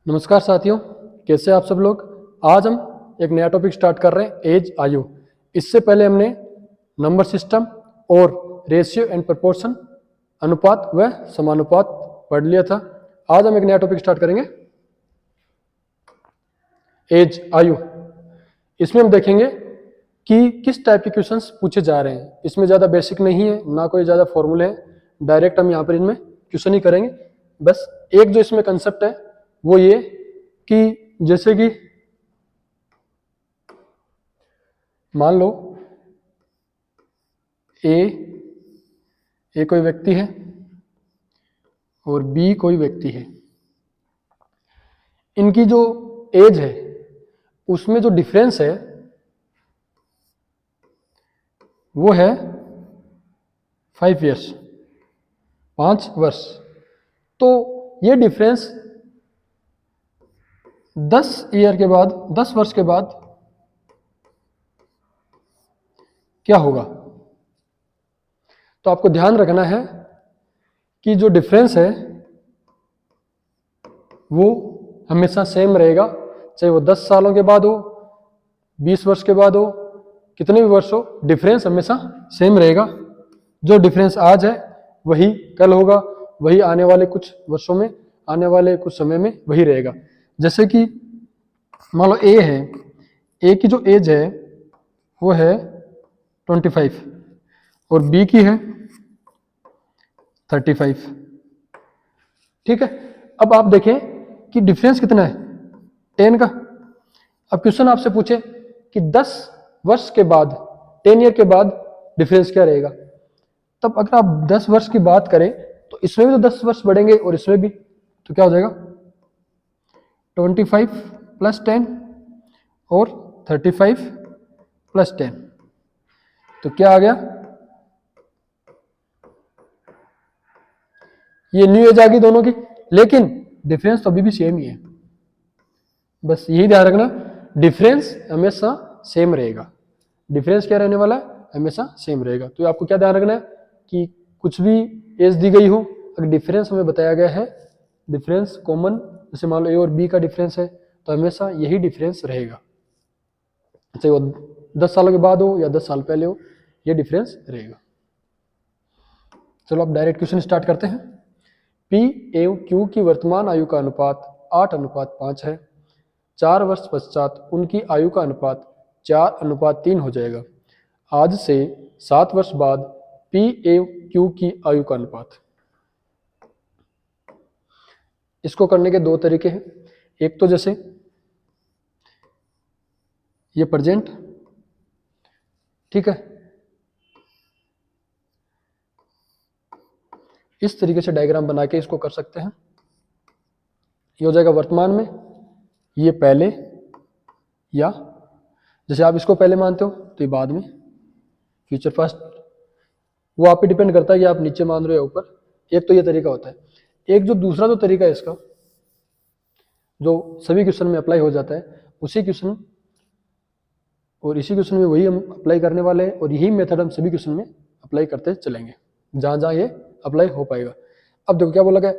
नमस्कार साथियों, कैसे आप सब लोग। आज हम एक नया टॉपिक स्टार्ट कर रहे हैं, एज आयु। इससे पहले हमने नंबर सिस्टम और रेशियो एंड प्रोपोर्शन, अनुपात व समानुपात पढ़ लिया था। आज हम एक नया टॉपिक स्टार्ट करेंगे, एज आयु। इसमें हम देखेंगे कि किस टाइप के क्वेश्चंस पूछे जा रहे हैं। इसमें ज़्यादा बेसिक नहीं है, ना कोई ज़्यादा फॉर्मूले हैं, डायरेक्ट हम यहाँ पर इनमें क्वेश्चन ही करेंगे। बस एक जो इसमें कंसेप्ट है वो ये कि जैसे कि मान लो ए कोई व्यक्ति है और बी कोई व्यक्ति है। इनकी जो एज है उसमें जो डिफरेंस है वो है 5 ईयर्स, 5 वर्ष। तो ये डिफरेंस 10 वर्ष के बाद क्या होगा। तो आपको ध्यान रखना है कि जो डिफरेंस है वो हमेशा सेम रहेगा, चाहे वो 10 सालों के बाद हो, 20 वर्ष के बाद हो, कितने भी वर्ष हो, डिफरेंस हमेशा सेम रहेगा। जो डिफरेंस आज है वही कल होगा, वही आने वाले कुछ वर्षों में, आने वाले कुछ समय में वही रहेगा। जैसे कि मान लो ए है, ए की जो एज है वो है 25 और बी की है 35। ठीक है, अब आप देखें कि डिफरेंस कितना है, 10 का। अब क्वेश्चन आपसे पूछे कि 10 वर्ष के बाद, 10 ईयर के बाद डिफरेंस क्या रहेगा। तब अगर आप 10 वर्ष की बात करें तो इसमें भी तो 10 वर्ष बढ़ेंगे और इसमें भी, तो क्या हो जाएगा 25 प्लस 10 और 35 प्लस 10। तो क्या आ गया, ये न्यू एज आ गई दोनों की, लेकिन डिफरेंस तो अभी भी सेम ही है। बस यही ध्यान रखना, डिफरेंस हमेशा सेम रहेगा। डिफरेंस क्या रहने वाला है, हमेशा सेम रहेगा। तो आपको क्या ध्यान रखना है कि कुछ भी एज दी गई हो, अगर डिफरेंस हमें बताया गया है, डिफरेंस कॉमन, जैसे मान लो ए और बी का डिफरेंस है, तो हमेशा यही डिफरेंस रहेगा, चाहे वो 10 सालों के बाद हो या 10 साल पहले हो, ये डिफरेंस रहेगा। चलो अब डायरेक्ट क्वेश्चन स्टार्ट करते हैं। पी एवं क्यू की वर्तमान आयु का अनुपात 8:5 है। 4 वर्ष पश्चात उनकी आयु का अनुपात 4:3 हो जाएगा। आज से 7 वर्ष बाद पी एवं क्यू की आयु का अनुपात। इसको करने के दो तरीके हैं। एक तो जैसे ये प्रेजेंट, ठीक है, इस तरीके से डायग्राम बना के इसको कर सकते हैं। ये हो जाएगा वर्तमान में, ये पहले, या जैसे आप इसको पहले मानते हो तो ये बाद में, फ्यूचर फास्ट। वो आप पे डिपेंड करता है कि आप नीचे मान रहे हो या ऊपर। एक तो ये तरीका होता है। एक जो दूसरा जो तरीका है इसका, जो सभी क्वेश्चन में अप्लाई हो जाता है, उसी क्वेश्चन और इसी क्वेश्चन में वही हम अप्लाई करने वाले हैं, और यही मेथड हम सभी क्वेश्चन में अप्लाई करते चलेंगे जहां जहां ये अप्लाई हो पाएगा। अब देखो क्या बोला गया,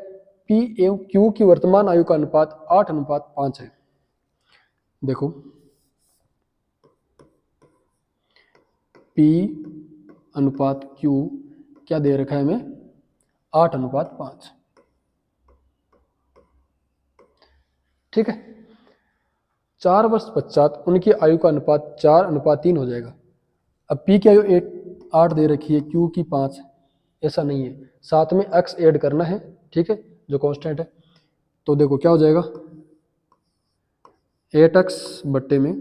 पी एवं क्यू की वर्तमान आयु का अनुपात 8:5 है। देखो P अनुपात Q क्या दे रखा है हमें, 8:5। ठीक है, 4 वर्ष पश्चात उनकी आयु का अनुपात 4:3 हो जाएगा। अब P की आयु 8 दे रखी है, Q की 5, ऐसा नहीं है, साथ में x ऐड करना है, ठीक है, जो कांस्टेंट है। तो देखो क्या हो जाएगा, 8x बट्टे में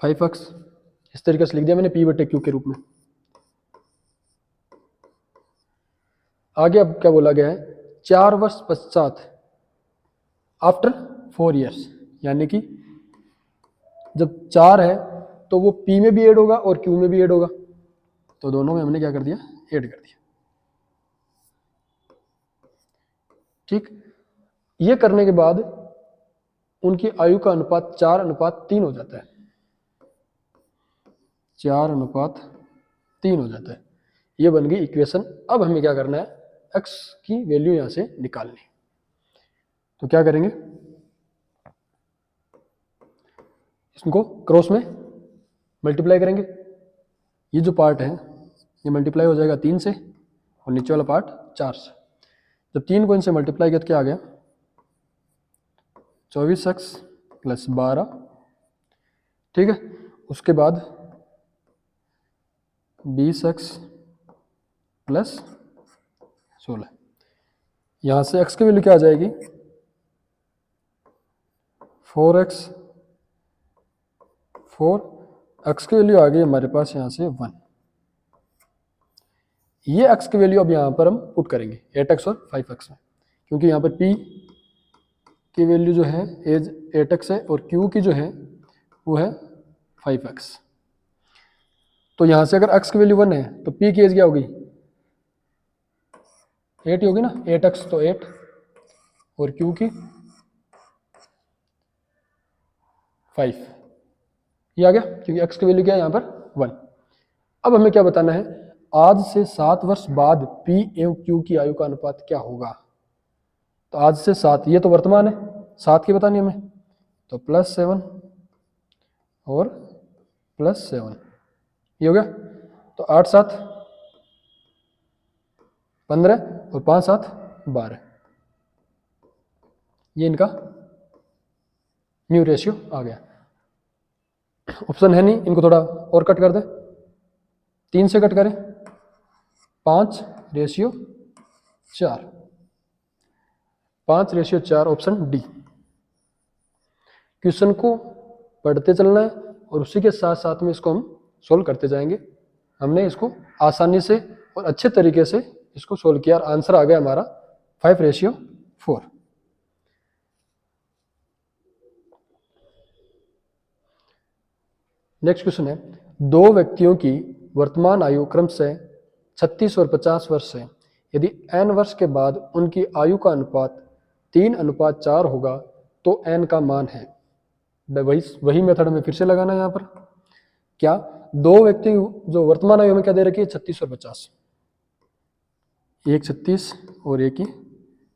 5x, इस तरीके से लिख दिया मैंने P/Q के रूप में। आगे अब क्या बोला गया है, 4 वर्ष पश्चात, आफ्टर 4 ईयर्स, यानी कि जब 4 है तो वो P में भी ऐड होगा और Q में भी ऐड होगा, तो दोनों में हमने क्या कर दिया, ऐड कर दिया। ठीक, ये करने के बाद उनकी आयु का अनुपात 4:3 हो जाता है, 4:3 हो जाता है। ये बन गई इक्वेशन। अब हमें क्या करना है, x की वैल्यू यहां से निकालनी। तो क्या करेंगे, इसको क्रॉस में मल्टीप्लाई करेंगे। ये जो पार्ट है ये मल्टीप्लाई हो जाएगा 3 से और नीचे वाला पार्ट 4 से। जब 3 को इनसे मल्टीप्लाई किया तो क्या आ गया, 24x प्लस 12, ठीक है। उसके बाद 20x प्लस 16। यहाँ से x की वैल्यू क्या आ जाएगी, 4x, 4x की वैल्यू आ गई हमारे पास यहाँ से 1। ये x की वैल्यू अब यहाँ पर हम पुट करेंगे 8x और 5x में, क्योंकि यहाँ पर p की वैल्यू जो है एज 8x है और q की जो है वो है 5x। तो यहाँ से अगर x की वैल्यू 1 है तो p की एज क्या होगी, 8 ही होगी ना, 8x तो 8 और q की 5, ये आ गया, क्योंकि x की वैल्यू क्या है यहाँ पर 1। अब हमें क्या बताना है, आज से 7 वर्ष बाद p एवं q की आयु का अनुपात क्या होगा। तो आज से 7, ये तो वर्तमान है, 7 की बतानी हमें, तो +7 और +7, ये हो गया। तो 8 7 15 और 5 7 12, ये इनका न्यू रेशियो आ गया। ऑप्शन है नहीं, इनको थोड़ा और कट कर दें, 3 से कट करें, 5:4, 5:4, ऑप्शन डी। क्वेश्चन को पढ़ते चलना है और उसी के साथ साथ में इसको हम सोल्व करते जाएंगे। हमने इसको आसानी से और अच्छे तरीके से इसको सोल्व किया और आंसर आ गया हमारा 5:4। नेक्स्ट क्वेश्चन है, दो व्यक्तियों की वर्तमान आयु क्रमशः 36 और 50 वर्ष है। यदि n वर्ष के बाद उनकी आयु का अनुपात 3:4 होगा तो n का मान है। वही मेथड हमें फिर से लगाना है यहाँ पर। क्या, दो व्यक्ति जो वर्तमान आयु में क्या दे रखी है, 36 और 50, एक 36 और एक ही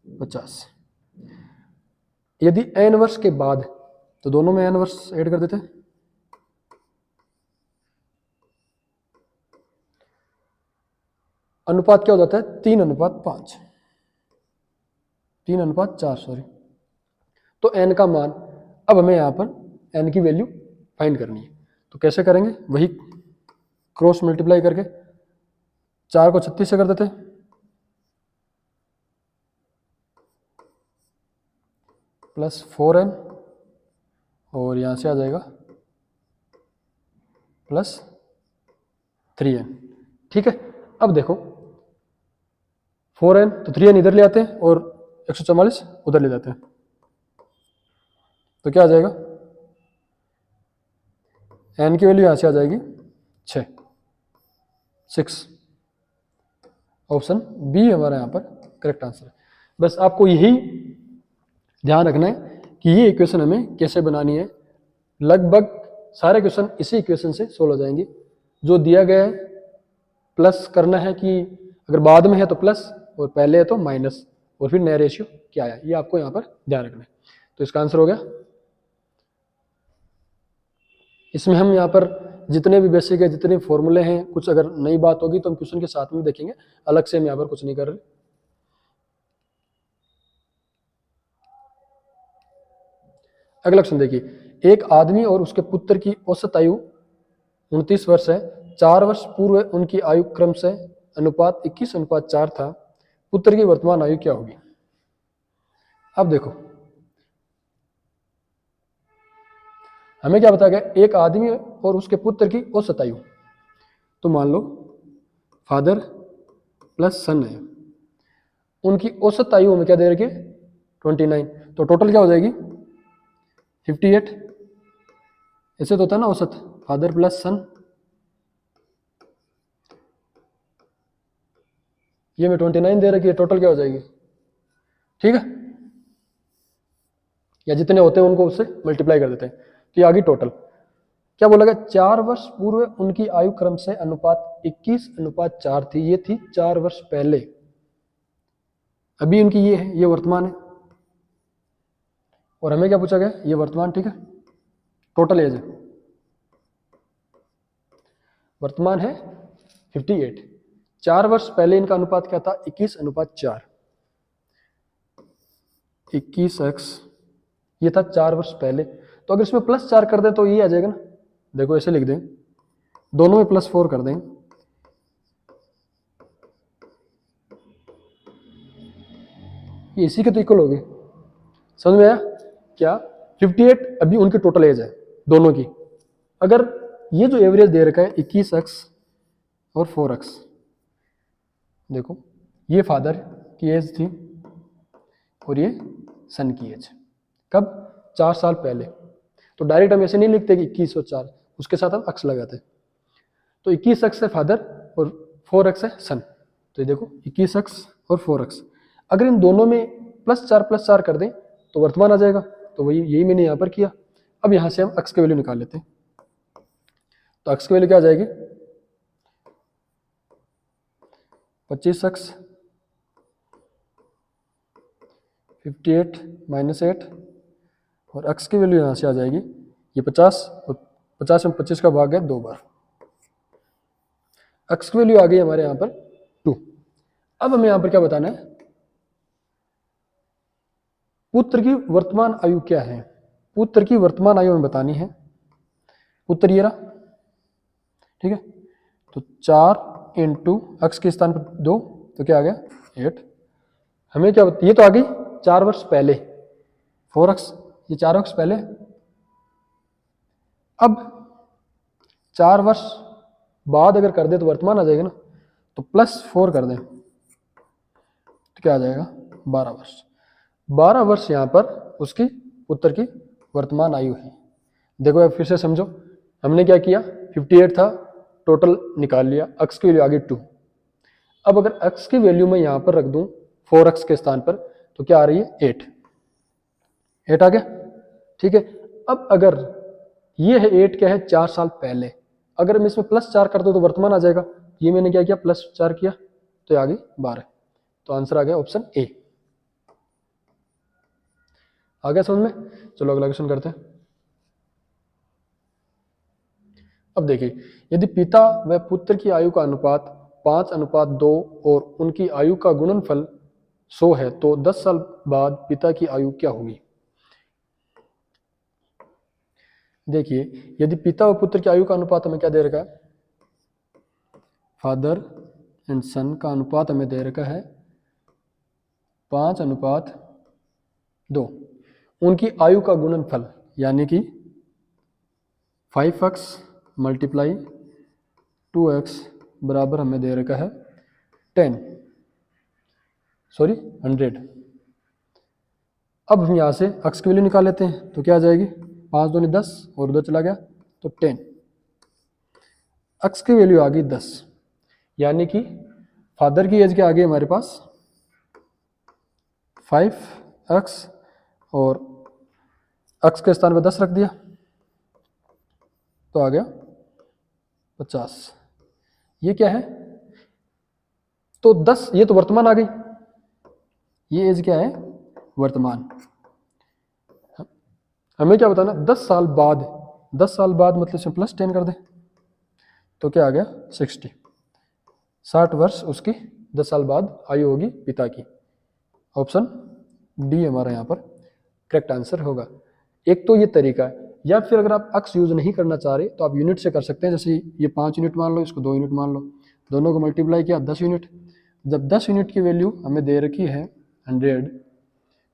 50। यदि n वर्ष के बाद, तो दोनों में n वर्ष ऐड कर देते हैं, अनुपात क्या हो जाता है, 3:5, 3:4 सॉरी। तो n का मान, अब हमें यहाँ पर n की वैल्यू फाइंड करनी है। तो कैसे करेंगे, वही क्रॉस मल्टीप्लाई करके 4 को 36 से कर देते हैं, +4n और यहाँ से आ जाएगा +3n, ठीक है। अब देखो 4n तो 3n इधर ले आते हैं और 144 उधर ले जाते हैं, तो क्या आ जाएगा, n की वैल्यू यहाँ से आ जाएगी 6। ऑप्शन बी हमारा यहाँ पर करेक्ट आंसर है। बस आपको यही ध्यान रखना है कि ये इक्वेशन हमें कैसे बनानी है। लगभग सारे क्वेश्चन इसी इक्वेशन से सोल्व हो जाएंगे। जो दिया गया है प्लस करना है, कि अगर बाद में है तो प्लस और पहले है तो माइनस, और फिर नया रेशियो क्या है, ये आपको यहाँ पर ध्यान रखना है। तो इसका आंसर हो गया। इसमें हम यहाँ पर जितने भी बेसिक है, जितने फॉर्मूले हैं, कुछ अगर नई बात होगी तो हम क्वेश्चन के साथ में देखेंगे, अलग से हम यहाँ पर कुछ नहीं कर रहे। अगला क्वेश्चन देखिए, एक आदमी और उसके पुत्र की औसत आयु 29 वर्ष है। 4 वर्ष पूर्व उनकी आयु क्रमशः अनुपात 21:4 था। पुत्र की वर्तमान आयु क्या होगी। अब देखो हमें क्या बताया गया, एक आदमी और उसके पुत्र की औसत आयु। तो मान लो फादर प्लस सन है, उनकी औसत आयु हमें क्या दे रखी है, 29। तो टोटल क्या हो जाएगी, 58। ऐसे तो होता है ना औसत, फादर प्लस सन, ये में 29 दे रखी है, टोटल क्या हो जाएगी, ठीक है। या जितने होते हैं उनको उससे मल्टीप्लाई कर देते हैं, तो ये आ गई टोटल। क्या बोला गया, 4 वर्ष पूर्व उनकी आयु क्रम से अनुपात 21:4 थी। ये थी 4 वर्ष पहले। अभी उनकी ये है, ये वर्तमान है। और हमें क्या पूछा गया, ये वर्तमान, ठीक है, टोटल एज वर्तमान है 58। 4 वर्ष पहले इनका अनुपात क्या था, 21:4। 21x ये था 4 वर्ष पहले। तो अगर इसमें +4 कर दें तो ये आ जाएगा ना, देखो ऐसे लिख दें, दोनों में +4 कर दें, ये इसी के तो इक्वल हो गए। समझ में आया क्या? 58 अभी उनकी टोटल एज है दोनों की। अगर ये जो एवरेज दे रखा है 21x और 4x, देखो ये फादर की एज थी और ये सन की एज, कब? 4 साल पहले। तो डायरेक्ट हम ऐसे नहीं लिखते कि 21 और 4, उसके साथ हम अक्स लगाते। तो 21x है फादर और 4x है सन। तो ये देखो 21x और 4x, अगर इन दोनों में +4 कर दें तो वर्तमान आ जाएगा। तो वही यही मैंने यहाँ पर किया। अब यहाँ से हम अक्स की वैल्यू निकाल लेते हैं। तो अक्स की वैल्यू क्या आ जाएगी, 25x 58 - 8, और अक्स की वैल्यू यहाँ से आ जाएगी ये 50, और 50 में 25 का भाग है 2 बार। अक्स की वैल्यू आ गई हमारे यहाँ पर 2। अब हमें यहाँ पर क्या बताना है, पुत्र की वर्तमान आयु क्या है। पुत्र की वर्तमान आयु हमें बतानी है। पुत्र ये रहा, ठीक है। तो 4 इंटू अक्स के स्थान पर 2, तो क्या आ गया 8। हमें क्या, ये तो आ गई 4 वर्ष पहले, 4x, ये 4x पहले। अब 4 वर्ष बाद अगर कर दे तो वर्तमान आ जाएगा ना, तो +4 कर दें तो क्या आ जाएगा 12 वर्ष। 12 वर्ष यहाँ पर उसकी पुत्र की वर्तमान आयु है। देखो अब फिर से समझो, हमने क्या किया, 58 था, टोटल निकाल लिया, अक्स की वैल्यू आ गई 2। अब अगर अक्स की वैल्यू मैं यहाँ पर रख दूं 4x के स्थान पर, तो क्या आ रही है 8 आ गया, ठीक है। अब अगर ये है 8 क्या है, 4 साल पहले, अगर मैं इसमें +4 कर दूं तो वर्तमान आ जाएगा। ये मैंने क्या किया, +4 किया, तो ये आ गई 12। तो आंसर आ गया ऑप्शन ए। आ गया समझ में? चलो अगला क्वेश्चन करते हैं। अब देखिए, यदि पिता व पुत्र की आयु का अनुपात 5:2 और उनकी आयु का गुणनफल 100 है, तो 10 साल बाद पिता की आयु क्या होगी। देखिए, यदि पिता व पुत्र की आयु का अनुपात हमें क्या दे रखा है, फादर एंड सन का अनुपात हमें दे रखा है 5:2, उनकी आयु का गुणनफल यानी कि 5x × 2x बराबर हमें दे रखा है 100। अब हम यहाँ से x की वैल्यू निकाल लेते हैं, तो क्या आ जाएगी, 5 दूनी 10 और उधर चला गया तो 10। x की वैल्यू आ गई 10, यानी कि फादर की एज क्या आ गई हमारे पास 5x और x के स्थान पर 10 रख दिया, तो आ गया 50। ये क्या है, तो 10, ये तो वर्तमान आ गई, ये एज क्या है वर्तमान। हमें क्या बताना, 10 साल बाद, 10 साल बाद मतलब इसमें +10 कर दे, तो क्या आ गया 60। 60 वर्ष उसकी 10 साल बाद आयु होगी पिता की। ऑप्शन डी हमारा यहाँ पर करेक्ट आंसर होगा। एक तो ये तरीका है, या फिर अगर आप अक्स यूज नहीं करना चाह रहे तो आप यूनिट से कर सकते हैं। जैसे ये 5 यूनिट मान लो, इसको 2 यूनिट मान लो, दोनों को मल्टीप्लाई किया 10 यूनिट। जब 10 यूनिट की वैल्यू हमें दे रखी है 100,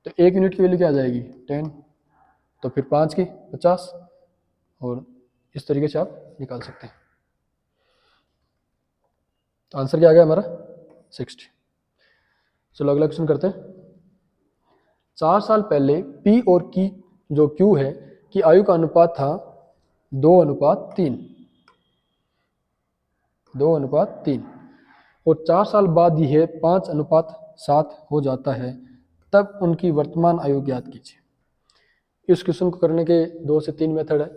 तो 1 यूनिट की वैल्यू क्या आ जाएगी 10, तो फिर 5 की 50, और इस तरीके से आप निकाल सकते हैं। तो आंसर क्या आ गया हमारा 60। चलो अगला क्वेश्चन करते हैं। 4 साल पहले P और की जो Q है की आयु का अनुपात था 2:3, 2:3, और 4 साल बाद यह 5:7 हो जाता है, तब उनकी वर्तमान आयु ज्ञात कीजिए। इस क्वेश्चन को करने के 2 से 3 मेथड है,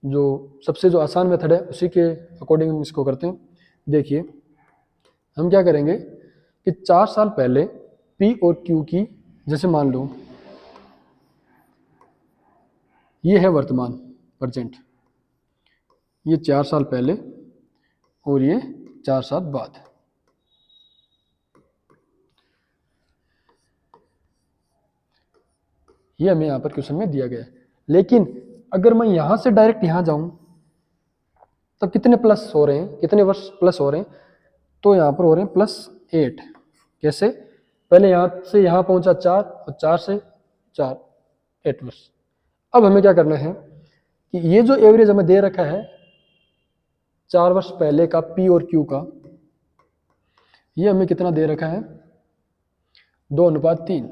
जो सबसे जो आसान मेथड है उसी के अकॉर्डिंग हम इसको करते हैं। देखिए, हम क्या करेंगे कि 4 साल पहले P और Q की, जैसे मान लो ये है वर्तमान प्रेजेंट, ये 4 साल पहले और ये 4 साल बाद। ये हमें यहाँ पर क्वेश्चन में दिया गया है। लेकिन अगर मैं यहाँ से डायरेक्ट यहाँ जाऊँ तो कितने प्लस हो रहे हैं, कितने वर्ष प्लस हो रहे हैं? तो यहाँ पर हो रहे हैं +8। कैसे? पहले यहाँ से यहाँ पहुँचा 4 और 4 से 4, 8 वर्ष। अब हमें क्या करना है कि ये जो एवरेज हमें दे रखा है 4 वर्ष पहले का P और Q का, ये हमें कितना दे रखा है? 2:3।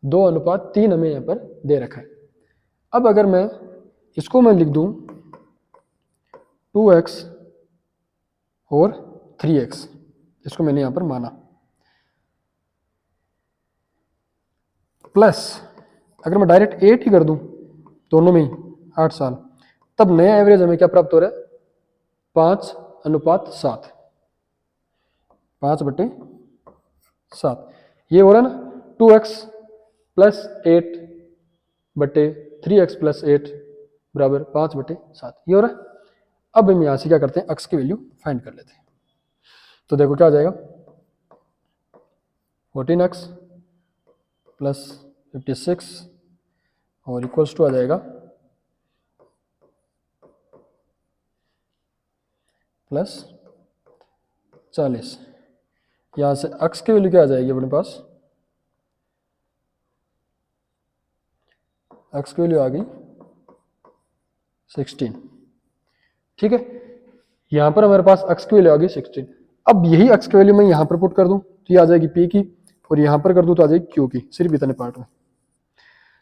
2:3 हमें यहाँ पर दे रखा है। अब अगर मैं इसको मैं लिख दूं 2x और 3x, इसको मैंने यहाँ पर माना, प्लस अगर मैं डायरेक्ट 8 ही कर दूं दोनों में ही 8 साल, तब नया एवरेज हमें क्या प्राप्त हो रहा है? 5:7, 5/7। ये हो रहा है ना 2x + 8 बटे 3x + 8 बराबर 5/7, ये हो रहा है। अब हम यहाँ से क्या करते हैं, x की वैल्यू फाइंड कर लेते हैं। तो देखो क्या आ जाएगा, 14x + 56 और इक्वल्स टू आ जाएगा +40। यहाँ से x की वैल्यू क्या आ जाएगी अपने पास? x की वैल्यू आ गई 16। ठीक है, यहाँ पर हमारे पास x की वैल्यू आ गई 16। अब यही x की वैल्यू मैं यहाँ पर पुट कर दूँ तो ये आ जाएगी P की, और यहाँ पर कर दूँ तो आ जाएगी Q की, सिर्फ इतने पार्ट में।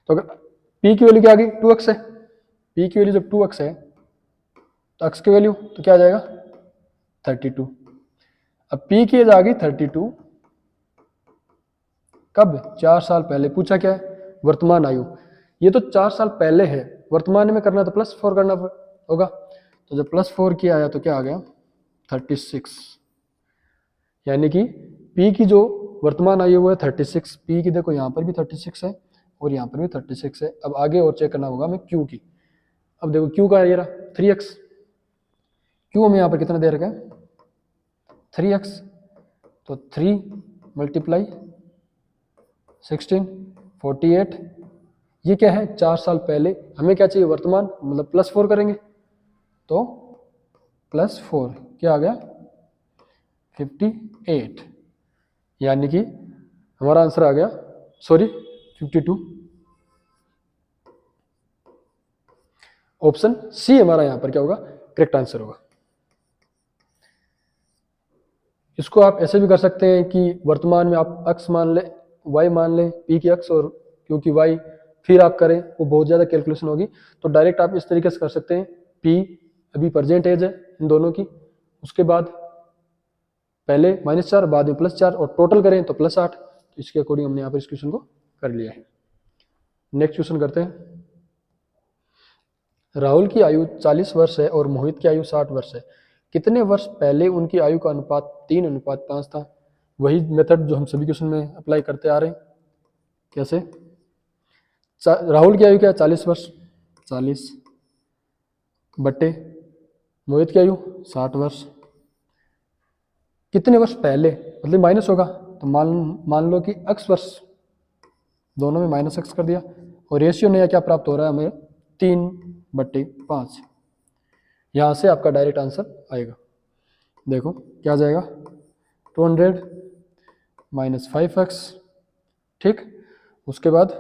तो अगर P की वैल्यू क्या आ गई? 2x है। P की वैल्यू जब 2x है तो x की वैल्यू तो क्या आ जाएगा? 32। अब P की एज आ गई 32, कब? 4 साल पहले। पूछा क्या है? वर्तमान आयु। ये तो 4 साल पहले है, वर्तमान में करना तो +4 करना होगा। तो जब +4 किया आया तो क्या आ गया? 36। यानी कि P की जो वर्तमान आयु है 36, P की देखो यहाँ पर भी 36 है और यहाँ पर भी 36 है। अब आगे और चेक करना होगा हमें Q की। अब देखो Q का ये रहा 3x, Q हमें यहाँ पर कितना दे रखा है? 3x। तो 3 × 16 48। ये क्या है? 4 साल पहले। हमें क्या चाहिए? वर्तमान, मतलब +4 करेंगे तो +4 क्या आ गया? 58। यानी कि हमारा आंसर आ गया, सॉरी 52। ऑप्शन सी हमारा यहाँ पर क्या होगा? करेक्ट आंसर होगा। इसको आप ऐसे भी कर सकते हैं कि वर्तमान में आप x मान ले, y मान लें, p की x और q की y, फिर आप करें, वो बहुत ज़्यादा कैलकुलेशन होगी। तो डायरेक्ट आप इस तरीके से कर सकते हैं, p अभी प्रेजेंट एज है इन दोनों की, उसके बाद पहले -4 बाद में +4 और टोटल करें तो +8। तो इसके अकॉर्डिंग हमने यहाँ पर इस क्वेश्चन को कर लिया है। नेक्स्ट क्वेश्चन करते हैं। राहुल की आयु 40 वर्ष है और मोहित की आयु 60 वर्ष है। कितने वर्ष पहले उनकी आयु का अनुपात 3:5 था? वही मेथड जो हम सभी क्वेश्चन में अप्लाई करते आ रहे हैं। कैसे? राहुल की आयु क्या है? 40 वर्ष, 40 बटे मोहित की आयु 60 वर्ष। कितने वर्ष पहले, मतलब माइनस होगा, तो मान लो कि x वर्ष, दोनों में -x कर दिया, और रेशियो नया क्या प्राप्त हो रहा है हमें? 3/5। यहाँ से आपका डायरेक्ट आंसर आएगा। देखो क्या आ जाएगा? 200 - 5x, ठीक। उसके बाद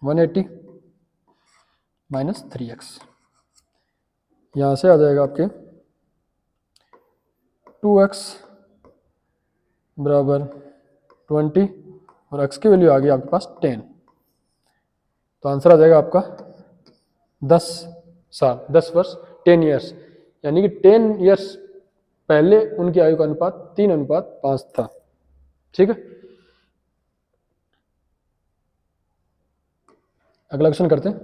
180 - 3x। यहाँ से आ जाएगा आपके 2x बराबर 20 और x की वैल्यू आ गई आपके पास 10। तो आंसर आ जाएगा आपका 10 साल, 10 वर्ष, 10 ईयर्स। यानी कि 10 ईयर्स पहले उनकी आयु का अनुपात 3:5 था। ठीक है, अगला क्वेश्चन करते हैं।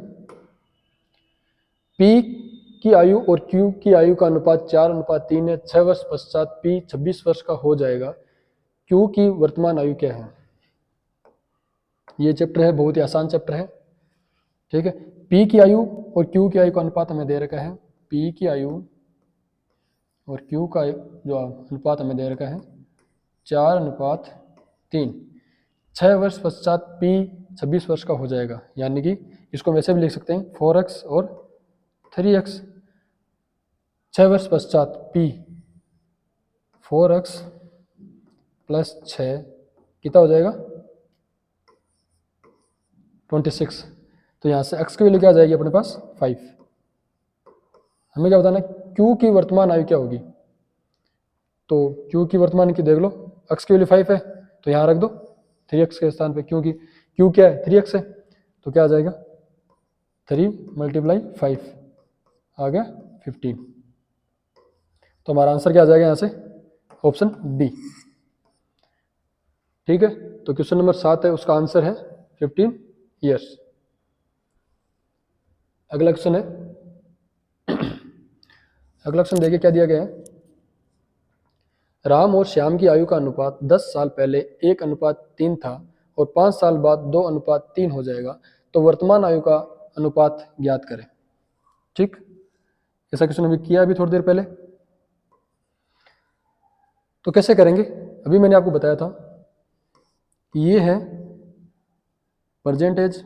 P की आयु और Q की आयु का अनुपात 4:3 है। 6 वर्ष पश्चात P 26 वर्ष का हो जाएगा। Q की वर्तमान आयु क्या है? ये चैप्टर है, बहुत ही आसान चैप्टर है। ठीक है। पी की आयु और क्यू की आयु का अनुपात हमें दे रखा है, पी की आयु और क्यू का जो अनुपात हमें दे रखा है 4:3। 6 वर्ष पश्चात पी 26 वर्ष का हो जाएगा, यानी कि इसको वैसे भी लिख सकते हैं 4x और 3x। 6 वर्ष पश्चात पी 4x प्लस 6 कितना हो जाएगा 26। तो यहाँ से x की वैल्यू क्या आ जाएगी अपने पास 5। हमें क्या बताना है q की वर्तमान आयु क्या होगी, तो q की वर्तमान की देख लो, x की वैल्यू 5 है तो यहाँ रख दो 3x के स्थान पे, क्योंकि q क्या है 3x है, तो क्या आ जाएगा 3 × 5 आ गया 15। तो हमारा आंसर क्या आ जाएगा यहाँ से ऑप्शन बी। ठीक है, तो क्वेश्चन नंबर 7 है, उसका आंसर है 15 ईयर्स। अगला क्वेश्चन है, अगला क्वेश्चन देखिए क्या दिया गया है। राम और श्याम की आयु का अनुपात 10 साल पहले 1:3 था और 5 साल बाद 2:3 हो जाएगा, तो वर्तमान आयु का अनुपात ज्ञात करें। ठीक, ऐसा क्वेश्चन अभी किया अभी थोड़ी देर पहले। तो कैसे करेंगे, अभी मैंने आपको बताया था ये है परसेंटेज,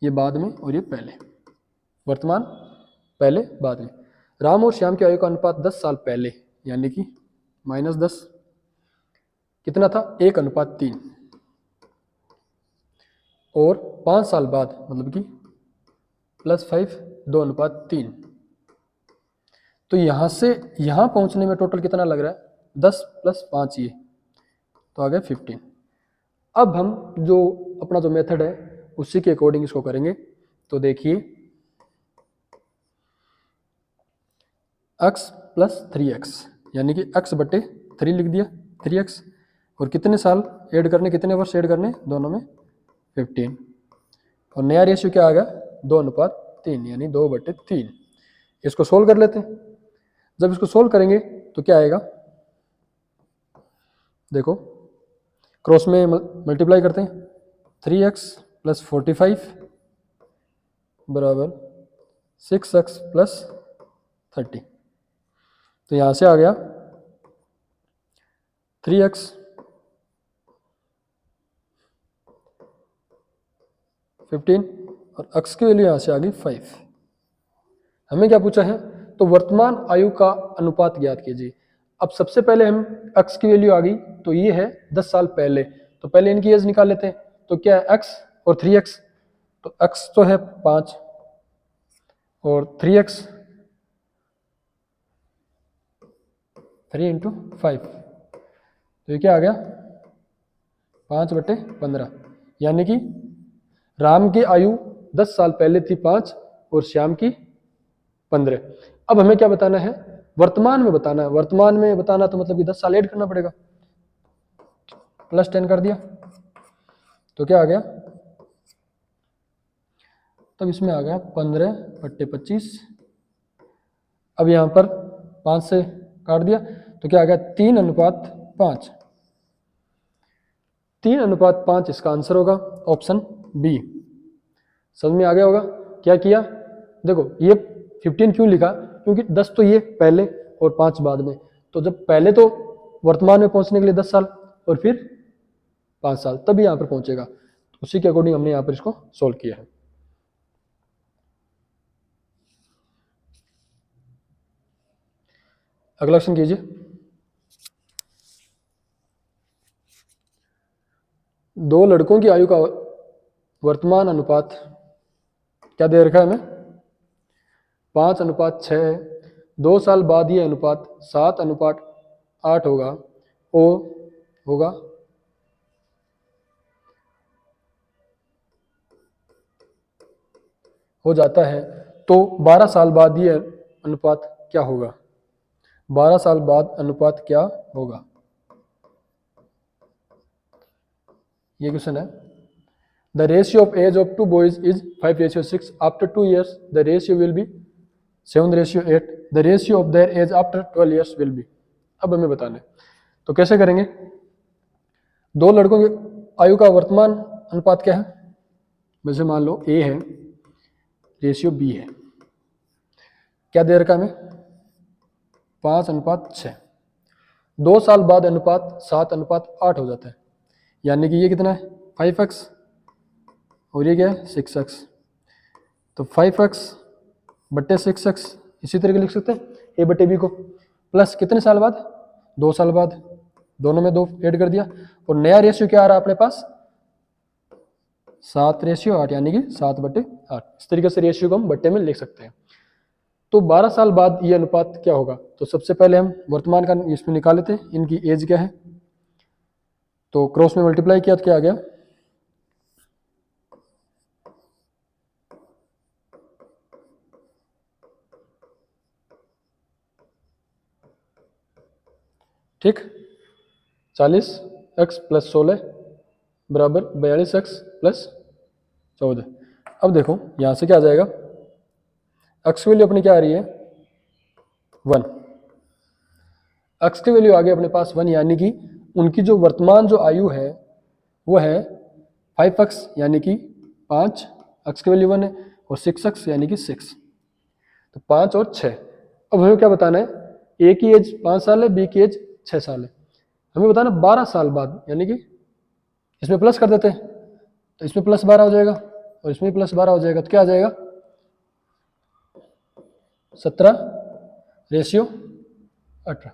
ये बाद में और ये पहले, वर्तमान पहले बाद में। राम और श्याम की आयु का अनुपात 10 साल पहले यानी कि -10 कितना था 1:3 और 5 साल बाद मतलब कि +5 2:3। तो यहाँ से यहाँ पहुँचने में टोटल कितना लग रहा है 10 + 5 ये, तो आ गया 15। अब हम जो अपना जो मेथड है उसी के अकॉर्डिंग इसको करेंगे। तो देखिए x + 3x यानी कि x/3 लिख दिया 3x, और कितने साल ऐड करने, कितने वर्ष ऐड करने दोनों में 15, और नया रेशियो क्या आ गया 2:3 यानी 2/3। इसको सोल्व कर लेते हैं। जब इसको सोल्व करेंगे तो क्या आएगा, देखो क्रॉस में मल्टीप्लाई करते हैं, 3x + 45 बराबर 6x + 30। तो यहाँ से आ गया 3x 15 और x की वैल्यू यहाँ से आ गई 5। हमें क्या पूछा है, तो वर्तमान आयु का अनुपात ज्ञात कीजिए। अब सबसे पहले हम x की वैल्यू आ गई, तो ये है 10 साल पहले, तो पहले इनकी एज निकाल लेते हैं। तो क्या है x और 3x, तो x तो है 5 और 3x 3 × 5, तो ये क्या आ गया 5/15, यानी कि राम की आयु 10 साल पहले थी 5 और श्याम की 15। अब हमें क्या बताना है, वर्तमान में बताना है। वर्तमान में बताना तो मतलब कि 10 साल ऐड करना पड़ेगा, +10 कर दिया तो क्या आ गया, तब इसमें आ गया 15/25। अब यहाँ पर 5 से काट दिया तो क्या आ गया 3:5। 3:5 इसका आंसर होगा ऑप्शन बी। समझ में आ गया होगा क्या किया। देखो ये 15 क्यों लिखा, क्योंकि 10 तो ये पहले और 5 बाद में, तो जब पहले तो वर्तमान में पहुंचने के लिए 10 साल और फिर 5 साल तभी यहाँ पर पहुंचेगा, उसी के अकॉर्डिंग हमने यहाँ पर इसको सोल्व किया है। अगला क्वेश्चन कीजिए। दो लड़कों की आयु का वर्तमान अनुपात क्या दे रखा है हमें 5:6 है। 2 साल बाद ये अनुपात 7:8 होगा, ओ होगा हो जाता है, तो 12 साल बाद ये अनुपात क्या होगा, 12 साल बाद अनुपात क्या होगा, ये क्वेश्चन है। The ratio of age of two boys is 5:6. After 2 years, the ratio will be 7:8. The ratio of their age after 12 years will be. अब हमें बताना है, तो कैसे करेंगे। दो लड़कों की आयु का वर्तमान अनुपात क्या है वैसे मान लो ए है, रेशियो बी है, क्या दे रखा हमें 5:6। 2 साल बाद अनुपात 7:8 हो जाता है, यानी कि ये कितना है 5x और ये क्या है 6x। तो 5x बट्टे 6x इसी तरीके लिख सकते हैं ए बट्टे बी को, प्लस कितने साल बाद 2 साल बाद, दोनों में 2 ऐड कर दिया, और नया रेशियो क्या आ रहा है अपने पास 7:8, यानी कि 7/8। इस तरीके से रेशियो को हम बट्टे में लिख सकते हैं। तो 12 साल बाद ये अनुपात क्या होगा, तो सबसे पहले हम वर्तमान का इसमें निकाल लेते हैं, इनकी एज क्या है, तो क्रॉस में मल्टीप्लाई किया तो क्या आ गया, ठीक 40x + 16 बराबर 42x + 14। अब देखो यहां से क्या आ जाएगा, x की वैल्यू अपनी क्या आ रही है 1, x की वैल्यू आ गई अपने पास 1, यानी कि उनकी जो वर्तमान जो आयु है वो है 5x, यानी कि 5, x की वैल्यू 1 है, और 6x यानी कि 6, तो 5 और 6। अब हमें क्या बताना है, ए की एज 5 साल है, बी की एज 6 साल है, हमें बताना 12 साल बाद, यानी कि इसमें प्लस कर देते हैं, तो इसमें +12 हो जाएगा और इसमें +12 हो जाएगा, तो क्या आ जाएगा 17:18,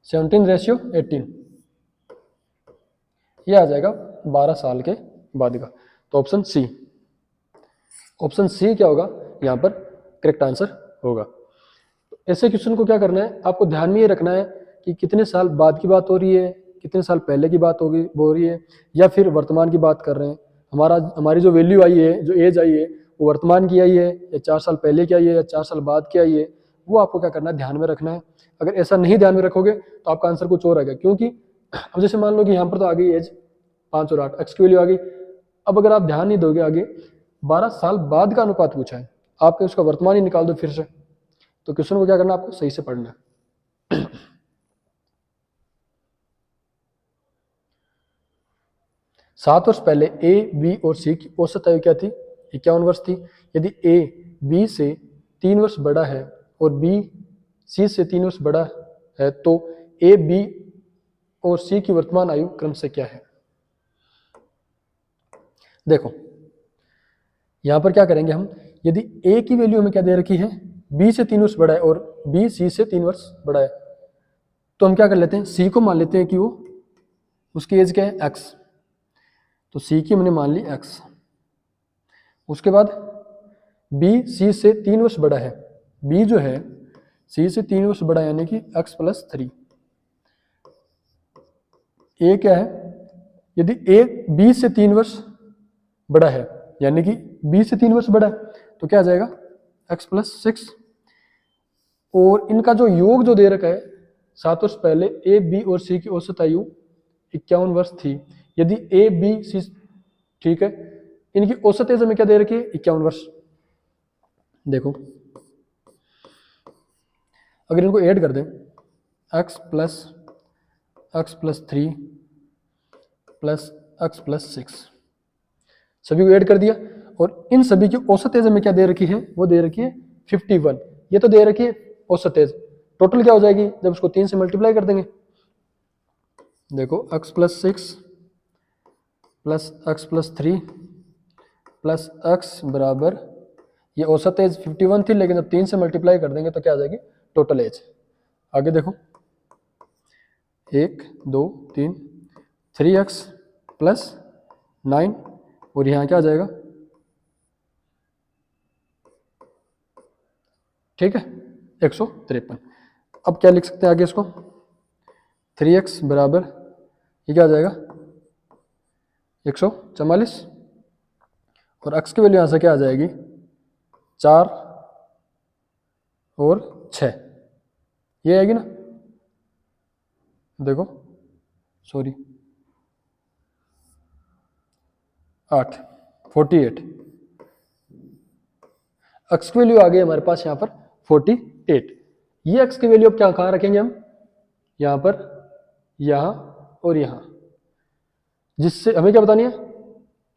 17:18, ये आ जाएगा 12 साल के बाद का। तो ऑप्शन सी क्या होगा यहाँ पर करेक्ट आंसर होगा। ऐसे क्वेश्चन को क्या करना है, आपको ध्यान में ये रखना है कि कितने साल बाद की बात हो रही है, कितने साल पहले की बात हो रही है, या फिर वर्तमान की बात कर रहे हैं। हमारी जो वैल्यू आई है, जो एज आई है, वो वर्तमान की आई है या 4 साल पहले की आई है या 4 साल बाद की आई है, वो आपको क्या करना है ध्यान में रखना है। अगर ऐसा नहीं ध्यान में रखोगे तो आपका आंसर कुछ और आएगा, क्योंकि अब जैसे मान लो कि यहाँ पर तो आ गई एज 5 और 8, एक्स की वैल्यू आ गई। अब अगर आप ध्यान नहीं दोगे, आगे 12 साल बाद का अनुपात पूछा है, आपके उसका वर्तमान ही निकाल दो फिर से, तो क्वेश्चन को क्या करना है, आपको सही से पढ़ना है। 7 वर्ष पहले ए, बी और सी की औसत आयु क्या थी, 51 वर्ष थी। यदि ए बी से 3 वर्ष बड़ा है और बी सी से 3 वर्ष बड़ा है, तो ए, बी और सी की वर्तमान आयु क्रम से क्या है। देखो यहां पर क्या करेंगे हम, यदि ए की वैल्यू हमें क्या दे रखी है, बी से 3 वर्ष बड़ा है और बी सी से 3 वर्ष बड़ा है, तो हम क्या कर लेते हैं, सी को मान लेते हैं कि वो उसकी एज क्या है एक्स, तो सी की हमने मान ली एक्स। उसके बाद बी सी से 3 वर्ष बड़ा है, बी जो है सी से 3 वर्ष बड़ा है, यानी कि एक्स + 3। ए क्या है, यदि ए बी से 3 वर्ष बड़ा है, यानी कि बी से 3 वर्ष बड़ा है, तो क्या आ जाएगा x + 6। और इनका जो योग जो दे रखा है, 7 वर्ष पहले ए, बी और सी की औसत आयु 51 वर्ष थी। यदि ए, बी, सी, ठीक है, इनकी औसत एज हमें क्या दे रखी है 51 वर्ष। देखो अगर इनको ऐड कर दें, x + 3 + x + 6, सभी को ऐड कर दिया, और इन सभी की औसत एज हमें क्या दे रखी है, वो दे रखी है 51। ये तो दे रखी है औसत एज, टोटल क्या हो जाएगी जब उसको 3 से मल्टीप्लाई कर देंगे। देखो x + 6 + x + 3 + x बराबर, ये औसत एज 51 थी, लेकिन जब 3 से मल्टीप्लाई कर देंगे तो क्या आ जाएगी टोटल एज। आगे देखो 1 2 3 3x + 9, और यहाँ क्या आ जाएगा, ठीक है 153। अब क्या लिख सकते हैं आगे इसको, 3x बराबर, ये क्या आ जाएगा 144, और x की वैल्यू यहाँ से क्या आ जाएगी 4 और 6, ये आएगी ना। देखो सॉरी 8 48, x की वैल्यू आ गई हमारे पास यहाँ पर 48। ये x की वैल्यू अब क्या कहाँ रखेंगे हम, यहाँ पर, यहाँ और यहाँ, जिससे हमें क्या बतानी है,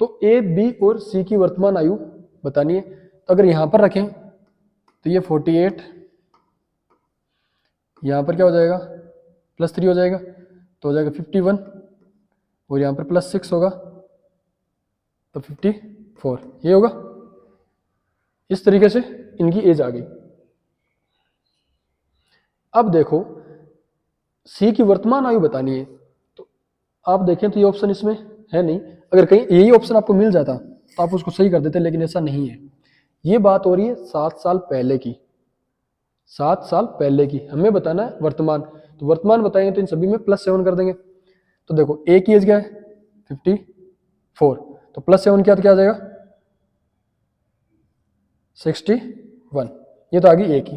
तो ए, बी और सी की वर्तमान आयु बतानी है। तो अगर यहां पर रखें तो ये 48, यहां पर क्या हो जाएगा +3 हो जाएगा, तो हो जाएगा 51, और यहां पर +6 होगा तो 54, ये होगा। इस तरीके से इनकी एज आ गई। अब देखो सी की वर्तमान आयु बतानी है, तो आप देखें तो ये ऑप्शन इसमें है नहीं। अगर कहीं यही ऑप्शन आपको मिल जाता तो आप उसको सही कर देते, लेकिन ऐसा नहीं है। ये बात हो रही है 7 साल पहले की, 7 साल पहले की। हमें बताना है वर्तमान, तो वर्तमान बताएंगे तो इन सभी में +7 कर देंगे। तो देखो ए की एज क्या है 54, तो +7 क्या, तो क्या आ जाएगा 61, ये तो आ गई ए की।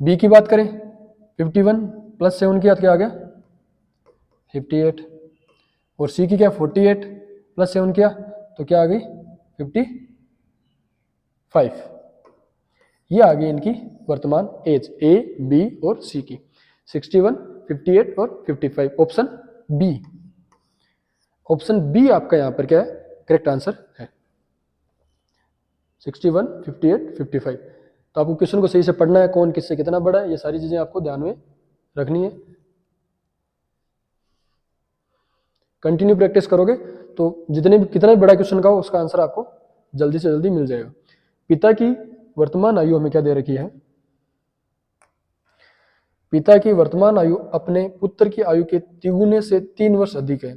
बी की बात करें 51 +7 किया तो क्या आ गया 58, और सी की क्या 48 +7 किया तो क्या आ गई 55। ये आ गई इनकी वर्तमान एज, ए, बी और सी की, 61, 58 और 55। ऑप्शन बी, ऑप्शन बी आपका यहां पर क्या है करेक्ट आंसर है, 61, 58, 55। तो आपको क्वेश्चन को सही से पढ़ना है, कौन किससे कितना बड़ा है, ये सारी चीजें आपको ध्यान में रखनी है। कंटिन्यू प्रैक्टिस करोगे तो जितने भी कितना भी बड़ा क्वेश्चन का हो उसका आंसर आपको जल्दी से जल्दी मिल जाएगा। पिता की वर्तमान आयु हमें क्या दे रखी है, पिता की वर्तमान आयु अपने पुत्र की आयु के तिगुने से 3 वर्ष अधिक है।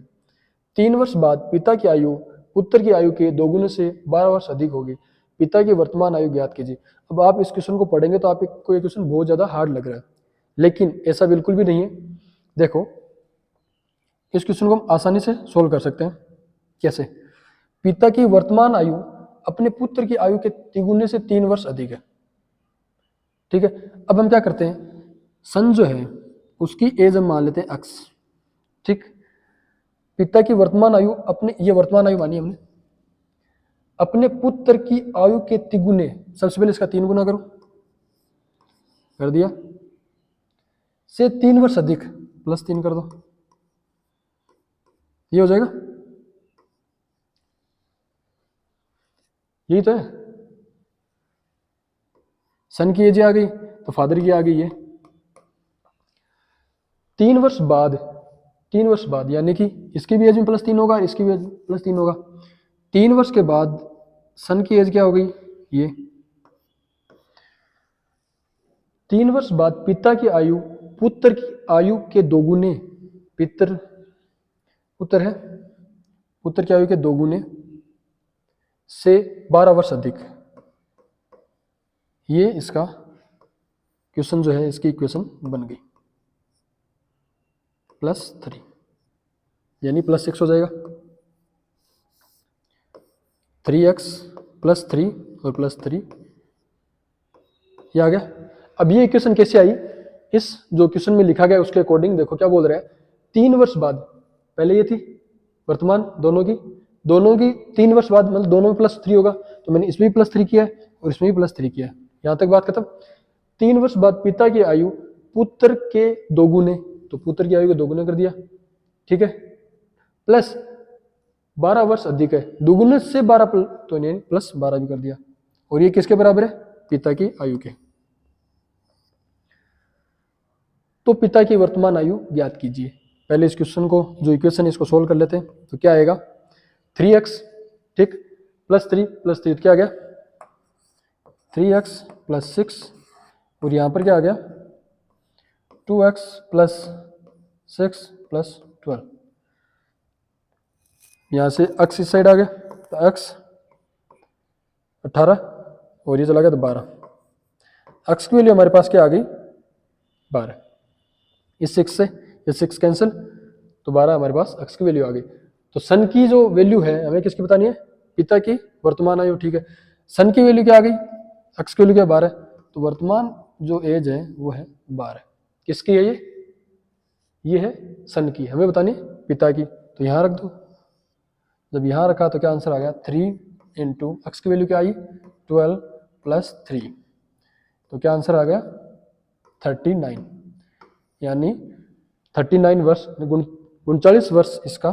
3 वर्ष बाद पिता की आयु पुत्र की आयु के दोगुने से 12 वर्ष अधिक होगी। पिता की वर्तमान आयु ज्ञात कीजिए। अब आप इस क्वेश्चन को पढ़ेंगे तो आपको ये क्वेश्चन बहुत ज्यादा हार्ड लग रहा है, लेकिन ऐसा बिल्कुल भी नहीं है। देखो इस क्वेश्चन को हम आसानी से सोल्व कर सकते हैं। कैसे, पिता की वर्तमान आयु अपने पुत्र की आयु के तिगुने से 3 वर्ष अधिक है। ठीक है, अब हम क्या करते हैं, सन जो है उसकी एज हम मान लेते हैं x। ठीक, पिता की वर्तमान आयु अपने, ये वर्तमान आयु मानी हमने, अपने पुत्र की आयु के तिगुने, सबसे पहले इसका 3 गुना करो, कर दिया, से 3 वर्ष अधिक +3 कर दो, ये हो जाएगा, यही तो है। सन की एज आ गई तो फादर की आ गई है। 3 वर्ष बाद, 3 वर्ष बाद यानी कि इसकी भी एज में +3 होगा, इसकी भी एज में +3 होगा। 3 वर्ष के बाद सन की एज क्या हो गई, ये 3 वर्ष बाद पिता की आयु पुत्र की आयु के दोगुने, पुत्र है, पुत्र की आयु के दोगुने से 12 वर्ष अधिक। ये इसका क्वेश्चन जो है, इसकी इक्वेशन बन गई, +3 यानी +6 हो जाएगा, 3x +3 और +3, ये आ गया। अब ये इक्वेशन कैसे आई, इस जो क्वेश्चन में लिखा गया उसके अकॉर्डिंग देखो क्या बोल रहा है, 3 वर्ष बाद, पहले ये थी वर्तमान दोनों की 3 वर्ष बाद, मतलब दोनों में +3 होगा, तो मैंने इसमें भी +3 किया है और इसमें भी +3 किया है, यहां तक बात खत्म। 3 वर्ष बाद पिता की आयु पुत्र के दोगुने, तो पुत्र की आयु को दोगुने कर दिया, ठीक है, प्लस 12 वर्ष अधिक है, दोगुने से 12 तो नहीं +12 भी कर दिया, और ये किसके बराबर है, पिता की आयु के। तो पिता की वर्तमान आयु ज्ञात कीजिए। पहले इस क्वेश्चन को, जो इक्वेशन है इसको सोल्व कर लेते हैं। तो क्या आएगा 3x, ठीक, +3 क्या आ गया 3x +6, और यहां पर क्या आ गया 2x +6 +12, यहां से x इस साइड आ गया तो x 18 और ये चला गया तो 12, x की वैल्यू हमारे पास क्या आ गई 12, इस 6 से ये 6 कैंसिल, तो 12 हमारे पास x की वैल्यू आ गई। तो सन की जो वैल्यू है हमें किसकी बतानी है, पिता की वर्तमान आयु, ठीक है, सन की वैल्यू क्या आ गई, x की वैल्यू क्या 12, तो वर्तमान जो एज है वो है 12, किसकी है ये है सन की, हमें बतानी है पिता की, तो यहां रख दो। जब यहां रखा तो क्या आंसर आ गया 3 इंटू x की वैल्यू क्या आई 12 + 3, तो क्या आंसर आ गया 39, यानी 39 वर्ष, 39 वर्ष इसका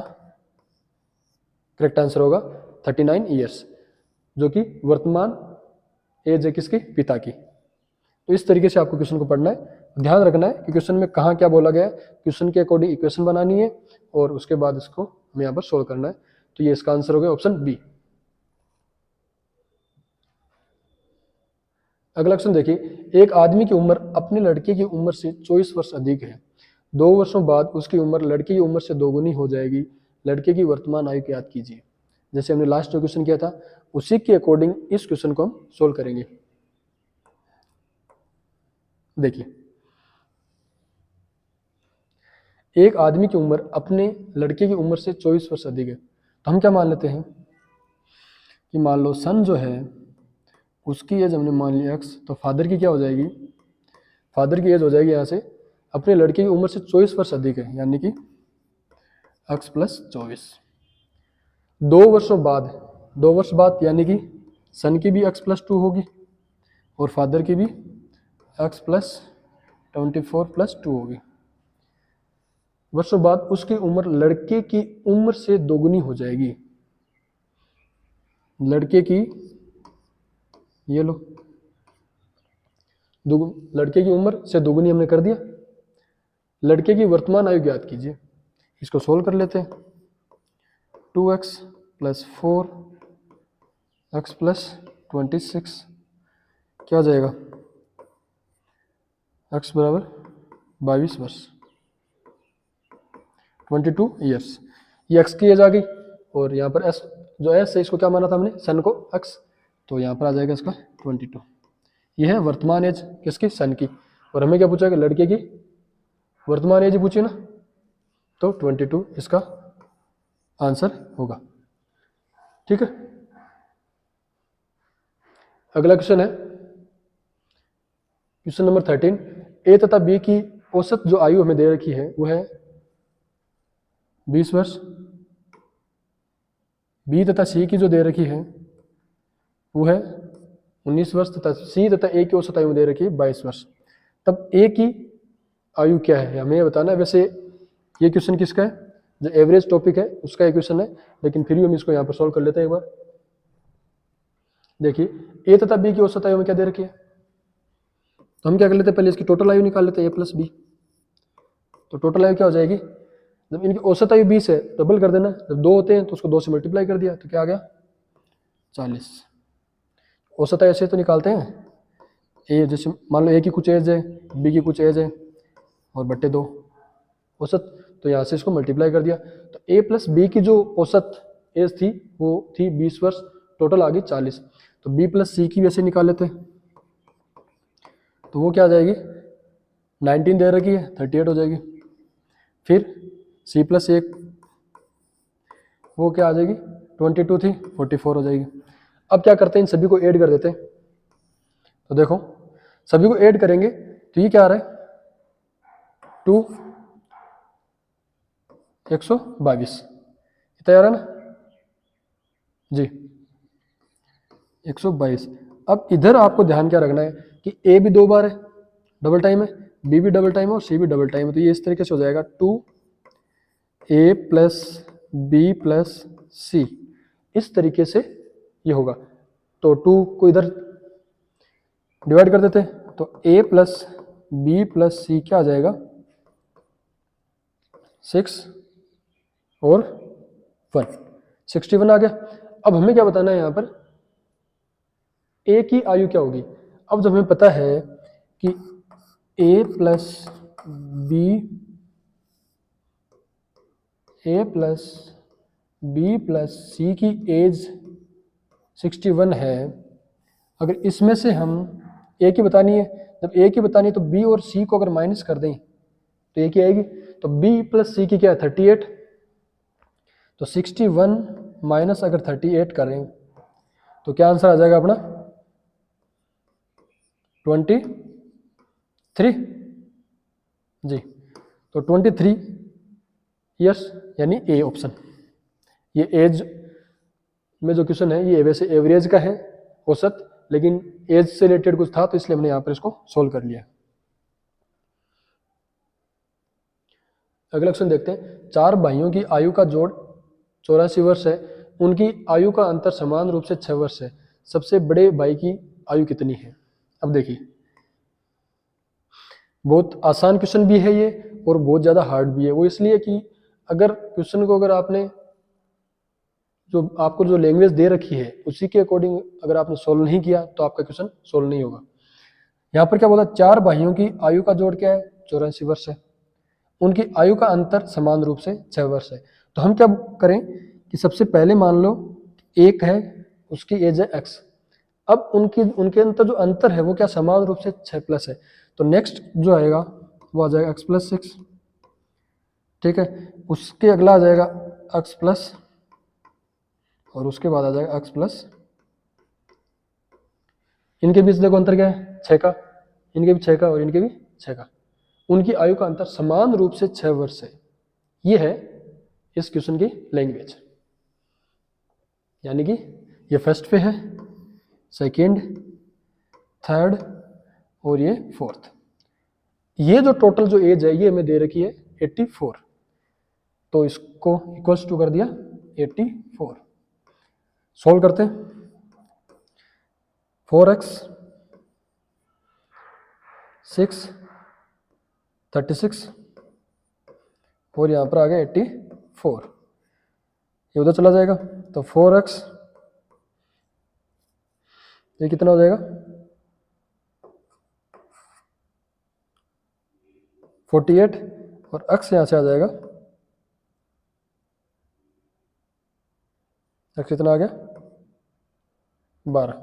करेक्ट आंसर होगा। 39 ईयर्स, जो कि वर्तमान एज है किसकी, पिता की। तो इस तरीके से आपको क्वेश्चन को पढ़ना है। ध्यान रखना है कि क्वेश्चन में कहाँ क्या बोला गया है, क्वेश्चन के अकॉर्डिंग इक्वेशन बनानी है और उसके बाद इसको हमें यहाँ पर सोल्व करना है। तो ये इसका आंसर हो गया ऑप्शन बी। अगला क्वेश्चन देखिए, एक आदमी की उम्र अपने लड़के की उम्र से 24 वर्ष अधिक है। 2 वर्षों बाद उसकी उम्र लड़के की उम्र से दोगुनी हो जाएगी। लड़के की वर्तमान आयु ज्ञात कीजिए। जैसे हमने लास्ट जो क्वेश्चन किया था उसी के अकॉर्डिंग इस क्वेश्चन को हम सोल्व करेंगे। देखिए, एक आदमी की उम्र अपने लड़के की उम्र से 24 वर्ष अधिक है। तो हम क्या मान लेते हैं कि मान लो सन जो है उसकी एज हमने मान ली एक्स, तो फादर की क्या हो जाएगी, फादर की एज हो जाएगी यहाँ से अपने लड़के की उम्र से 24 वर्ष अधिक है, यानी कि एक्स प्लस 24। 2 वर्ष बाद यानी कि सन की भी एक्स प्लस 2 होगी और फादर की भी एक्स प्लस 24 प्लस 2 होगी। वर्षों बाद उसकी उम्र लड़के की उम्र से दोगुनी हो जाएगी। लड़के की, ये लो, लड़के की उम्र से दोगुनी हमने कर दिया। लड़के की वर्तमान आयु ज्ञात कीजिए। इसको सोल्व कर लेते हैं। 2x प्लस 4x प्लस 26 क्या हो जाएगा, x बराबर 22 वर्ष, 22 ईयर्स। ये x की एज आ गई और यहाँ पर s जो s है इसको क्या माना था हमने, सन को x, तो यहाँ पर आ जाएगा इसका 22। ये है वर्तमान एज किसकी, सन की। और हमें क्या पूछा कि लड़के की वर्तमान एज पूछी ना, तो 22 इसका आंसर होगा। ठीक है। अगला क्वेश्चन है क्वेश्चन नंबर 13। ए तथा बी की औसत जो आयु हमें दे रखी है वो है 20 वर्ष। बी तथा सी की जो दे रखी है वो है 19 वर्ष तथा सी तथा ए की औसत आयु दे रखी है 22 वर्ष। तब ए की आयु क्या है हमें ये बताना है। वैसे ये क्वेश्चन किसका है, जो एवरेज टॉपिक है उसका एक क्वेश्चन है, लेकिन फिर भी हम इसको यहाँ पर सॉल्व कर लेते हैं एक बार। देखिए ए तथा बी की औसत आयु में क्या दे रखी है, तो हम क्या कर लेते हैं, पहले इसकी टोटल आयु निकाल लेते हैं, ए प्लस बी। तो टोटल आयु क्या हो जाएगी, जब इनकी औसत आयु 20 है डबल कर देना, जब 2 होते हैं तो उसको 2 से मल्टीप्लाई कर दिया तो क्या आ गया 40। औसत आयु ऐसे तो निकालते हैं, ए जैसे मान लो ए की कुछ एज है, बी की कुछ एज है और बट्टे 2 औसत, तो यहाँ से इसको मल्टीप्लाई कर दिया। तो ए प्लस बी की जो औसत एज थी वो थी 20 वर्ष, टोटल आ गई 40। तो बी प्लस सी की वैसे निकाल लेते हैं, तो वो क्या आ जाएगी, 19 दे रखी है 38 हो जाएगी। फिर सी प्लस एक वो क्या आ जाएगी 22 थी 44 हो जाएगी। अब क्या करते हैं, इन सभी को ऐड कर देते हैं। तो देखो सभी को ऐड करेंगे तो ये क्या आ रहा है 2 122 तैयार है ना जी, 122। अब इधर आपको ध्यान क्या रखना है कि ए भी 2 बार है, डबल टाइम है, बी भी डबल टाइम है और सी भी डबल टाइम है। तो ये इस तरीके से हो जाएगा 2a प्लस बी प्लस सी, इस तरीके से ये होगा। तो 2 को इधर डिवाइड कर देते हैं, तो a प्लस बी प्लस सी क्या आ जाएगा 6 और 1, 61 आ गया। अब हमें क्या बताना है यहाँ पर, a की आयु क्या होगी। अब जब हमें पता है कि a प्लस बी प्लस सी की एज 61 है, अगर इसमें से हम a की बतानी है, जब a की बतानी है तो b और c को अगर माइनस कर दें तो a की आएगी। तो b प्लस सी की क्या है 38, तो 61 माइनस अगर 38 करें तो क्या आंसर आ जाएगा अपना 23 जी। तो 23 ईयर्स यानी ए ऑप्शन। ये एज में जो क्वेश्चन है ये वैसे एवरेज का है औसत, लेकिन एज से रिलेटेड कुछ था तो इसलिए हमने यहाँ पर इसको सोल्व कर लिया। अगला क्वेश्चन देखते हैं। 4 भाइयों की आयु का जोड़ 84 वर्ष है। उनकी आयु का अंतर समान रूप से 6 वर्ष है, सबसे बड़े भाई की आयु कितनी है। अब देखिए बहुत आसान क्वेश्चन भी है ये और बहुत ज़्यादा हार्ड भी है। वो इसलिए कि अगर क्वेश्चन को अगर आपने जो आपको जो लैंग्वेज दे रखी है उसी के अकॉर्डिंग अगर आपने सोल्व नहीं किया तो आपका क्वेश्चन सोल्व नहीं होगा। यहाँ पर क्या बोला, 4 भाइयों की आयु का जोड़ क्या है, 84 वर्ष है। उनकी आयु का अंतर समान रूप से 6 वर्ष है। तो हम क्या करें कि सबसे पहले मान लो एक है, उसकी एज है x। अब उनके अंतर जो अंतर है वो क्या समान रूप से 6 प्लस है। तो नेक्स्ट जो आएगा वो आ जाएगा x प्लस 6, ठीक है। उसके अगला आ जाएगा x प्लस, और उसके बाद आ जाएगा x प्लस, इनके बीच देखो अंतर क्या है 6 का, इनके भी 6 का और इनके भी 6 का। उनकी आयु का अंतर समान रूप से 6 वर्ष है। ये है इस क्वेश्चन की लैंग्वेज, यानी कि ये फर्स्ट पे है, सेकंड, थर्ड और ये फोर्थ। ये जो टोटल जो एज है ये हमें दे रखी है 84, तो इसको इक्वल्स टू कर दिया 84। सॉल्व करते हैं, 4x 6 36 और यहाँ पर आ गया 84, ये उधर चला जाएगा तो 4x ये कितना हो जाएगा 48 और x यहाँ से आ जाएगा x कितना आ गया 12,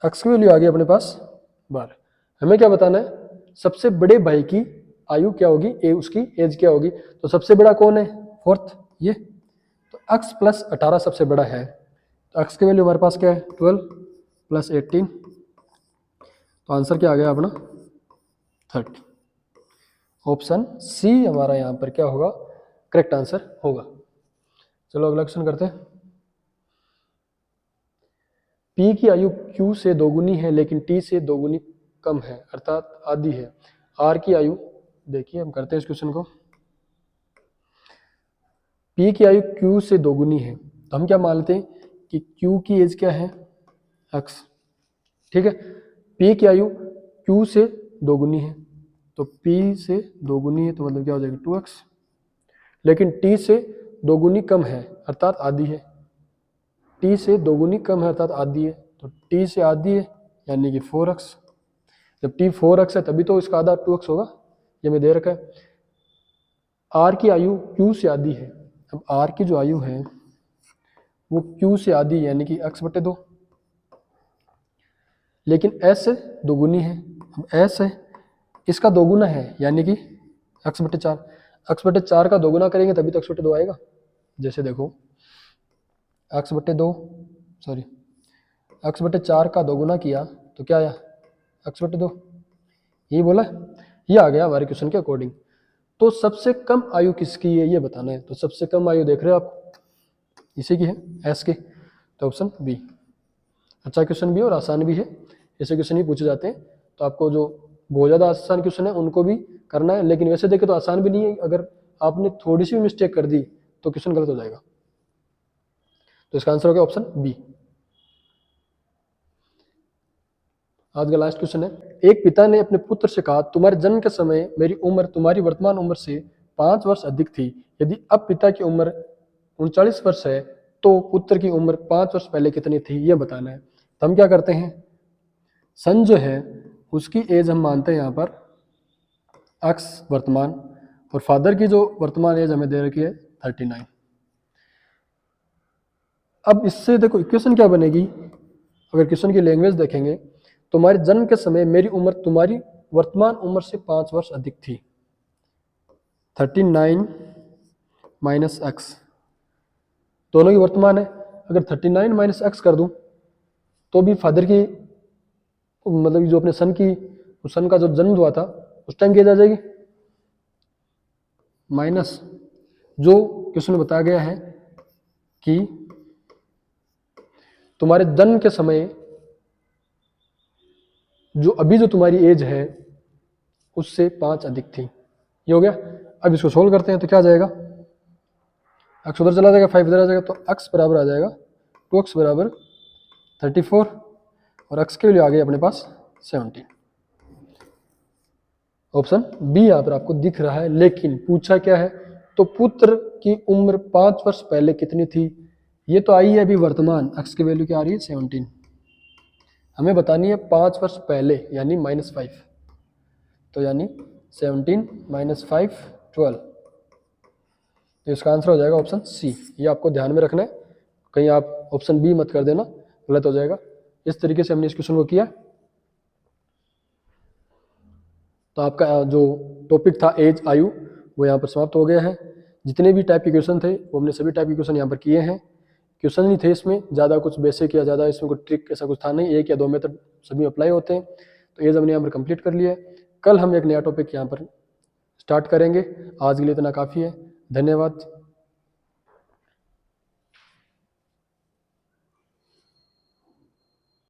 x की वैल्यू आ गई अपने पास 12। हमें क्या बताना है, सबसे बड़े भाई की आयु क्या होगी, उसकी एज क्या होगी। तो सबसे बड़ा कौन है, फोर्थ ये, तो x प्लस 18 सबसे बड़ा है। तो x की वैल्यू हमारे पास क्या है 12 प्लस 18, तो आंसर क्या आ गया अपना 30। ऑप्शन सी हमारा यहाँ पर क्या होगा, करेक्ट आंसर होगा। चलो अगला क्वेश्चन करते हैं। P की आयु Q से दोगुनी है लेकिन T से दोगुनी कम है अर्थात आधी है। R की आयु, देखिए हम करते हैं इस क्वेश्चन को। P की आयु Q से दोगुनी है तो हम क्या मानते हैं कि Q की एज क्या है x, ठीक है। P की आयु Q से दोगुनी है तो P से दोगुनी है तो मतलब क्या हो जाएगा 2x, लेकिन T से दोगुनी कम है अर्थात आधी है। T से दोगुनी कम है अर्थात आधी है, तो T से आधी है यानी कि 4x। जब T 4x है तभी तो इसका आधा 2x होगा, ये मैं दे रखा है। R की आयु Q से आधी है, अब R की जो आयु है वो Q से आधी है यानी कि x/2, लेकिन S से दोगुनी है। अब S है इसका दोगुना है यानी कि x/4, x/4 का दोगुना करेंगे तभी तो x/2 आएगा। जैसे देखो x/4 का दोगुना किया तो क्या आया x/2, यही बोला, ये आ गया हमारे क्वेश्चन के अकॉर्डिंग। तो सबसे कम आयु किसकी है ये बताना है, तो सबसे कम आयु देख रहे हो आप इसी की है एस की, तो ऑप्शन बी। अच्छा क्वेश्चन भी है और आसान भी है, ऐसे क्वेश्चन ही पूछे जाते हैं। तो आपको जो बहुत ज़्यादा आसान क्वेश्चन है उनको भी करना है, लेकिन वैसे देखें तो आसान भी नहीं है। अगर आपने थोड़ी सी भी मिस्टेक कर दी तो क्वेश्चन गलत हो जाएगा। तो इसका आंसर हो गया ऑप्शन बी। आज का लास्ट क्वेश्चन है। एक पिता ने अपने पुत्र से कहा, तुम्हारे जन्म के समय मेरी उम्र तुम्हारी वर्तमान उम्र से 5 वर्ष अधिक थी। यदि अब पिता की उम्र 39 वर्ष है तो पुत्र की उम्र 5 वर्ष पहले कितनी थी ये बताना है। तो हम क्या करते हैं, सन जो है उसकी एज हम मानते हैं यहाँ पर x वर्तमान, और फादर की जो वर्तमान एज हमें दे रखी है 39। अब इससे देखो इक्वेशन क्या बनेगी, अगर क्वेश्चन की लैंग्वेज देखेंगे, तुम्हारे जन्म के समय मेरी उम्र तुम्हारी वर्तमान उम्र से 5 वर्ष अधिक थी। 39 माइनस एक्स, दोनों की वर्तमान है। अगर 39 माइनस एक्स कर दूं तो भी फादर की मतलब जो अपने सन का जो जन्म हुआ था उस टाइम की एज आ जाएगी, माइनस जो क्वेश्चन में बताया गया है कि तुम्हारे जन्म के समय जो अभी जो तुम्हारी एज है उससे 5 अधिक थी। ये हो गया। अब इसको सोल्व करते हैं तो क्या आ जाएगा, x उधर चला जाएगा, 5 इधर आ जाएगा, तो x बराबर आ जाएगा 2x बराबर 34 और x की वैल्यू आ गई अपने पास 17। ऑप्शन बी यहाँ पर आपको दिख रहा है, लेकिन पूछा क्या है, तो पुत्र की उम्र 5 वर्ष पहले कितनी थी। ये तो आई है अभी वर्तमान, x की वैल्यू क्या आ रही है 17, हमें बतानी है 5 वर्ष पहले यानी -5, तो यानी 17 - 5 12, तो इसका आंसर हो जाएगा ऑप्शन सी। ये आपको ध्यान में रखना है, कहीं आप ऑप्शन बी मत कर देना, गलत हो जाएगा। इस तरीके से हमने इस क्वेश्चन को किया। तो आपका जो टॉपिक था एज आयु वो यहाँ पर समाप्त हो गया है। जितने भी टाइप के क्वेश्चन थे वो हमने सभी टाइप के क्वेश्चन यहाँ पर किए हैं। क्वेश्चन नहीं थे इसमें ज़्यादा कुछ बेसिक या ज़्यादा इसमें कोई ट्रिक ऐसा कुछ था नहीं, 1 या 2 मेथड सभी अप्लाई होते हैं। तो एज हमने यहाँ पर कंप्लीट कर लिया है। कल हम एक नया टॉपिक यहाँ पर स्टार्ट करेंगे। आज के लिए इतना काफ़ी है। धन्यवाद।